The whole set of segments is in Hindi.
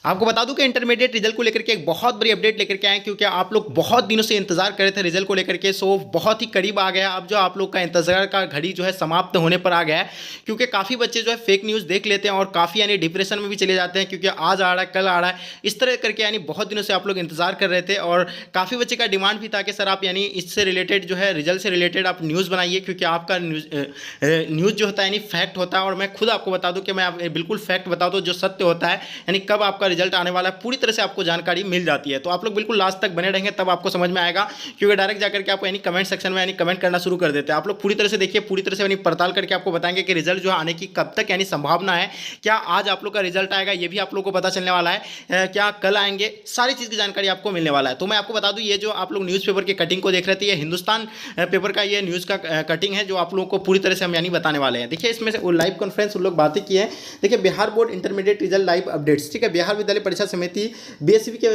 आपको बता दूं कि इंटरमीडिएट रिजल्ट को लेकर के एक बहुत बड़ी अपडेट लेकर के आए, क्योंकि आप लोग बहुत दिनों से इंतजार कर रहे थे रिजल्ट को लेकर के। सो बहुत ही करीब आ गया। अब जो आप लोग का इंतजार का घड़ी जो है समाप्त होने पर आ गया है, क्योंकि काफ़ी बच्चे जो है फेक न्यूज़ देख लेते हैं और काफ़ी यानी डिप्रेशन में भी चले जाते हैं, क्योंकि आज आ रहा है कल आ रहा है इस तरह करके। यानी बहुत दिनों से आप लोग इंतजार कर रहे थे और काफ़ी बच्चे का डिमांड भी था कि सर आप यानी इससे रिलेटेड जो है रिजल्ट से रिलेटेड आप न्यूज़ बनाइए, क्योंकि आपका न्यूज़ जो होता है यानी फैक्ट होता है। और मैं खुद आपको बता दूं कि मैं बिल्कुल फैक्ट बता दूं जो सत्य होता है, यानी कब आपका रिजल्ट आने वाला है पूरी तरह से आपको जानकारी मिल जाती है। तो आप लोग बिल्कुल लास्ट तक बने रहेंगे तब आपको समझ में आएगा, क्योंकि डायरेक्ट जाकर के आप यानी कमेंट सेक्शन में यानी कमेंट करना शुरू कर देते हैं। आप लोग पूरी तरह से देखिए, पूरी तरह से यानी पड़ताल करके आपको बताएंगे कि रिजल्ट जो आने की कब तक यानी संभावना है, क्या आज आप लोग का रिजल्ट आएगा ये भी आप लोग को पता चलने वाला है, क्या कल आएंगे, सारी चीज़ की जानकारी आपको मिलने वाला है। तो मैं आपको बता दूं, ये जो आप लोग न्यूज़पेपर की कटिंग को देख रहे थे, ये हिंदुस्तान पेपर का ये न्यूज़ का कटिंग है जो आप लोगों को पूरी तरह से हम यानी बताने वाले हैं। देखिए इसमें से वो लाइव कॉन्फ्रेंस उन लोग बातें की है। देखिए Bihar board intermediate result live updates, ठीक है। बिहार विद्यालय परीक्षा समिति बीएसवी के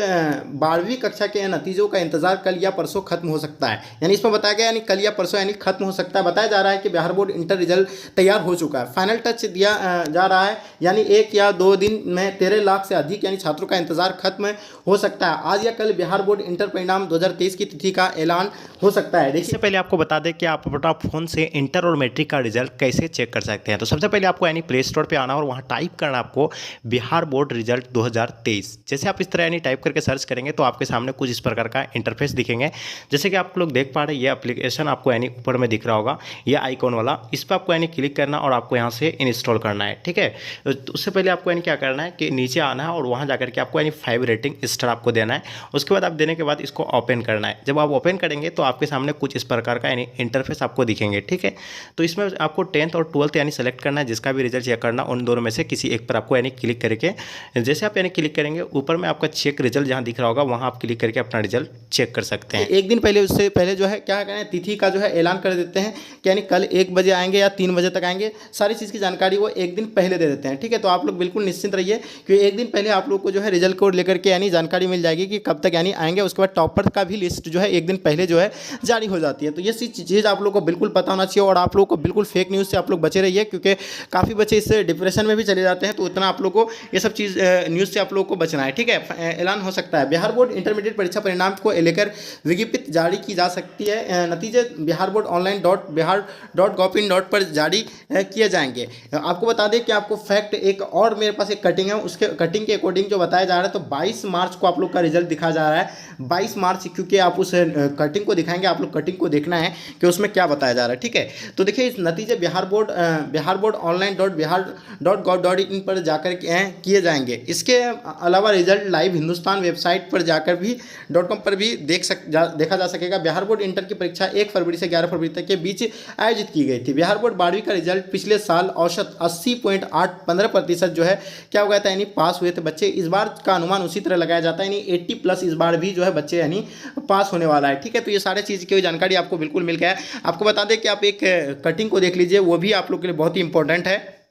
12वीं कक्षा के नतीजों का इंतजार कल या परसों खत्म हो सकता है। यानी इसमें बताया गया यानी कल या परसों यानी खत्म हो सकता है। बताया जा रहा है कि बिहार बोर्ड इंटर रिजल्ट तैयार हो चुका है, फाइनल टच दिया जा रहा है, यानी 1 या 2 दिन में 13 लाख से अधिक यानी छात्रों का इंतजार खत्म हो सकता है। आज या कल बिहार बोर्ड इंटर परिणाम 2023 की तिथि का ऐलान हो सकता है। देखिए पहले आपको बता दें कि आप अपना फोन से इंटर और मैट्रिक का रिजल्ट कैसे चेक कर सकते हैं। तो सबसे पहले आपको यानी प्ले स्टोर पे आना और वहाँ टाइप करना आपको बिहार बोर्ड रिजल्ट 2023। जैसे आप इस तरह यानी टाइप करके सर्च करेंगे तो आपके सामने कुछ इस प्रकार का इंटरफेस दिखेंगे। जैसे कि आप लोग देख पा रहे हैं, ये एप्लीकेशन आपको यानी ऊपर में दिख रहा होगा, ये आइकॉन वाला, इस पर आपको यानी क्लिक करना और आपको यहाँ से इंस्टॉल करना है, ठीक है। तो उससे पहले आपको यानी क्या करना है कि नीचे आना है और वहाँ जाकर के आपको यानी 5 रेटिंग स्टार आपको देना है। उसके बाद आप देने के बाद इसको ओपन करना है। जब आप ओपन करेंगे तो आपके सामने कुछ इस प्रकार का यानी इंटरफेस आपको दिखेंगे, ठीक है। तो इसमें आपको 10th और 12th यानी सेलेक्ट करना है, जिसका भी रिजल्ट चेक करना, उन दोनों में से किसी एक पर आपको यानी क्लिक करके, जैसे आप यानी क्लिक करेंगे ऊपर में आपका चेक रिजल्ट जहाँ दिख रहा होगा वहाँ आप क्लिक करके अपना रिजल्ट चेक कर सकते हैं। एक दिन पहले, उससे पहले जो है क्या करें, तिथि का जो है ऐलान कर देते हैं कि यानी कल 1 बजे आएंगे या 3 बजे तक आएंगे, सारी चीज़ की जानकारी वो एक दिन पहले दे देते हैं, ठीक है। तो आप लोग बिल्कुल निश्चिंत रहिए कि एक दिन पहले आप लोग को जो है रिजल्ट को लेकर के यानी जानकारी मिल जाएगी कि कब तक यानी आएंगे। उसके बाद टॉपर का भी लिस्ट जो है एक दिन पहले जो है जारी हो जाती है। तो ये चीज़ आप लोग को बिल्कुल पता होना चाहिए और आप लोग को बिल्कुल फेक न्यूज़ से आप लोग बचे रहिए, क्योंकि काफ़ी बच्चे इससे डिप्रेशन में भी चले जाते हैं। तो उतना आप लोग को ये सब चीज़ न्यूज़ से आप लोग को बचना है, ठीक है। ऐलान हो सकता है। बिहार बोर्ड इंटरमीडिएट परीक्षा परिणाम को लेकर विज्ञप्ति जारी की जा सकती है। नतीजे बिहार बोर्ड ऑनलाइन .बिहार.gov.in पर जारी किए जाएंगे। आपको बता दें कि आपको फैक्ट एक और मेरे पास एक कटिंग है, उसके कटिंग के अकॉर्डिंग जो बताया जा रहा है, तो 22 मार्च को आप लोग का रिजल्ट दिखाया जा रहा है। 22 मार्च, क्योंकि आप उस कटिंग को दिखाएंगे, आप लोग कटिंग को देखना है कि उसमें क्या बताया जा रहा है, ठीक है। तो देखिए इस नतीजे बिहार बोर्ड ऑनलाइन .बिहार.gov.in पर जाकर किए जाएंगे। इसके अलावा रिजल्ट लाइव हिंदुस्तान वेबसाइट पर जाकर भी .com पर भी देखा जा सकेगा। बिहार बोर्ड इंटर की परीक्षा 1 फरवरी से 11 फरवरी तक के बीच आयोजित की गई थी। बिहार बोर्ड 12वीं का रिजल्ट पिछले साल औसत 80.815% जो है क्या हो गया था, यानी पास हुए थे बच्चे। इस बार का अनुमान उसी तरह लगाया जाता है, यानी 80+ इस बार भी जो है बच्चे यानी पास होने वाला है, ठीक है। तो ये सारे चीज़ की जानकारी आपको बिल्कुल मिल गया है। आपको बता दें कि आप एक कटिंग को देख लीजिए, वो भी आप लोग के लिए बहुत ही इंपॉर्टेंट है।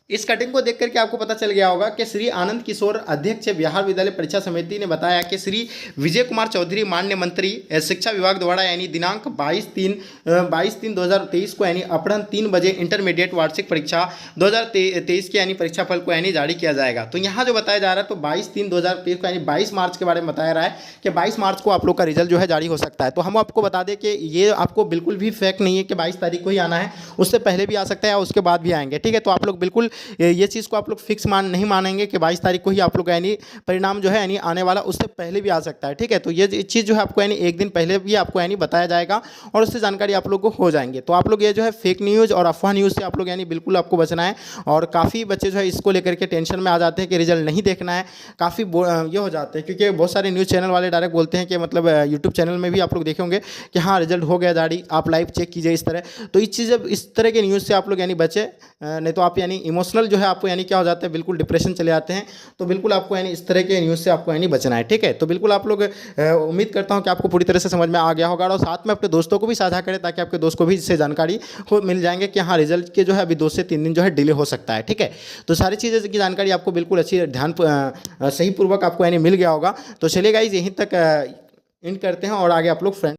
इस कटिंग को देख करके आपको पता चल गया होगा कि श्री आनंद किशोर अध्यक्ष बिहार विद्यालय परीक्षा समिति ने बताया कि श्री विजय कुमार चौधरी माननीय मंत्री शिक्षा विभाग द्वारा यानी दिनांक 22/3/2023 को यानी अपराह्न 3 बजे इंटरमीडिएट वार्षिक परीक्षा 2023 के यानी परीक्षाफल को यानी जारी किया जाएगा। तो यहाँ जो बताया जा रहा है, तो 22/3/2023 को यानी 22 मार्च के बारे में बताया रहा है कि 22 मार्च को आप लोग का रिजल्ट जो है जारी हो सकता है। तो हम आपको बता दें कि ये आपको बिल्कुल भी फैक्ट नहीं है कि 22 तारीख को ही आना है, उससे पहले भी आ सकता है या उसके बाद भी आएंगे, ठीक है। तो आप लोग बिल्कुल ये चीज़ को आप लोग फिक्स नहीं मानेंगे कि 22 तारीख को ही आप लोग यानी परिणाम जो है यानी आने वाला, उससे पहले भी आ सकता है, ठीक है। तो ये चीज़ जो है आपको यानी एक दिन पहले भी आपको यानी बताया जाएगा और उससे जानकारी आप लोग को हो जाएंगे। तो आप लोग ये जो है फेक न्यूज़ और अफवाह न्यूज़ से आप लोग यानी बिल्कुल आपको बचना है। और काफ़ी बच्चे जो है इसको लेकर के टेंशन में आ जाते हैं कि रिजल्ट नहीं देखना है, काफ़ी ये हो जाते हैं, क्योंकि बहुत सारे न्यूज़ चैनल वाले डायरेक्ट बोलते हैं कि मतलब यूट्यूब चैनल में भी आप लोग देखे होंगे कि हाँ रिजल्ट हो गया जारी, आप लाइव चेक कीजिए इस तरह। तो इस तरह के न्यूज़ से आप लोग यानी बचे, नहीं तो आप यानी इमोशनल जो है आपको यानी क्या हो जाता है, बिल्कुल डिप्रेशन चले जाते हैं। तो बिल्कुल आपको यानी इस तरह के न्यूज़ से आपको यानी बचना है, ठीक है। तो बिल्कुल आप लोग उम्मीद करता हूं कि आपको पूरी तरह से समझ में आ गया होगा और साथ में अपने दोस्तों को भी साझा करें, ताकि आपके दोस्त को भी इससे जानकारी मिल जाएंगे कि हाँ रिजल्ट के जो है अभी 2 से 3 दिन जो है डिले हो सकता है, ठीक है। तो सारी चीज़ें की जानकारी आपको बिल्कुल अच्छी सही पूर्वक आपको यानी मिल गया होगा। तो चलिए गाइस, यहीं तक एंड करते हैं और आगे आप लोग फ्रेंड